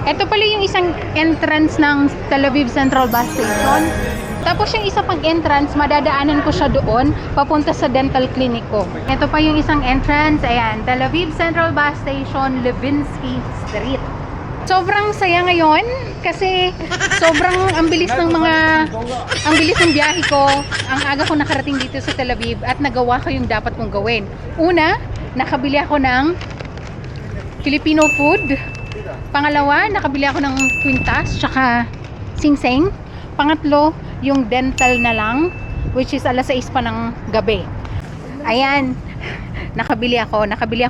Ito pala yung isang entrance ng Tel Aviv Central Bus Station. Tapos yung isa pang entrance, madadaanan ko siya doon, papunta sa dental clinic ko. Ito pa yung isang entrance, ayan, Tel Aviv Central Bus Station, Levinsky Street. Sobrang saya ngayon kasi sobrang ang bilis ng biyahe ko. Ang aga ko nakarating dito sa Tel Aviv at nagawa ko yung dapat kong gawin. Una, nakabili ako ng Filipino food. Pangalawa, nakabili ako ng kwintas tsaka singseng. Pangatlo, yung dental na lang, which is alas 6 pa ng gabi. Ayan, nakabili ako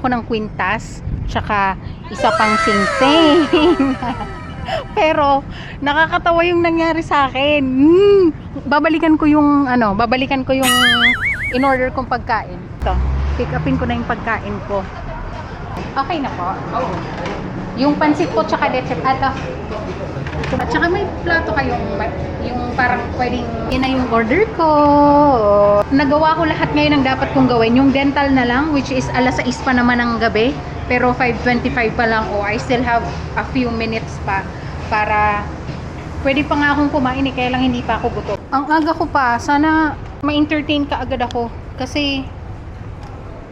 ng kwintas tsaka isa pang singseng. Pero nakakatawa yung nangyari sa akin. Babalikan ko yung in-order kong pagkain. Ito, pick upin ko na yung pagkain ko. Okay na po. Yung pansit po tsaka leche ato. At saka may plato kayong yung parang pwedeng yun na yung order ko. Nagawa ko lahat ngayon ang dapat kong gawin. Yung dental na lang, which is alas 6 pa naman ng gabi. Pero 5:25 pa lang. I still have a few minutes pa para pwede pa nga akong kumain kaya lang hindi pa ako gutom. Ang aga ko pa, sana ma-entertain ka agad ako kasi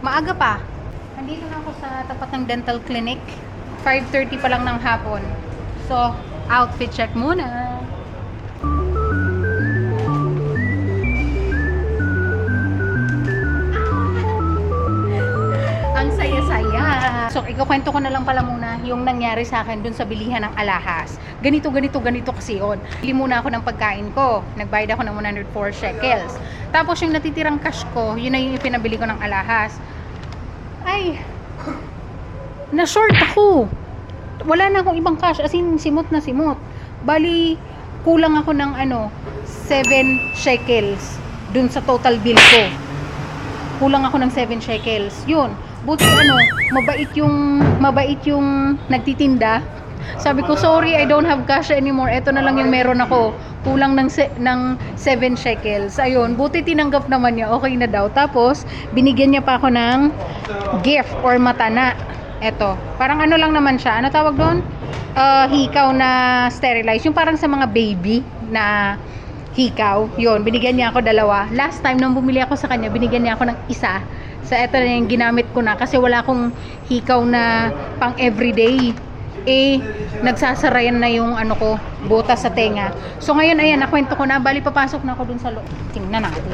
maaga pa. Nandito na ako sa tapat ng dental clinic. 5:30 pa lang ng hapon. So, outfit check muna. Ang saya-saya. So, ikukwento ko na lang pala muna yung nangyari sa akin dun sa bilihan ng alahas. Ganito kasi yun. Bili muna ako ng pagkain ko. Nagbayad ako ng 104 shekels. Tapos yung natitirang cash ko, yun na yung ipinabili ko ng alahas. Ay, na-short ako. Wala na akong ibang cash, as in simot na simot. Bali, kulang ako ng 7 shekels dun sa total bill ko. Kulang ako ng 7 shekels. Yun. Buti mabait yung nagtitinda. Sabi ko, sorry, I don't have cash anymore. Ito na lang yung meron ako. Kulang ng 7 shekels. Ayun, buti tinanggap naman niya. Okay na daw. Tapos, binigyan niya pa ako ng gift or matana. Eto, parang lang naman siya. Ano tawag doon? Hikaw na sterilized. Yung parang sa mga baby na hikaw. Yun, binigyan niya ako 2. Last time nung bumili ako sa kanya, binigyan niya ako ng 1. Sa eto na yung ginamit ko na kasi wala akong hikaw na pang everyday. Nagsasarayan na yung butas sa tenga. So ngayon, ayan, nakwento ko na. Bali, papasok na ako dun sa loob. Tingnan natin.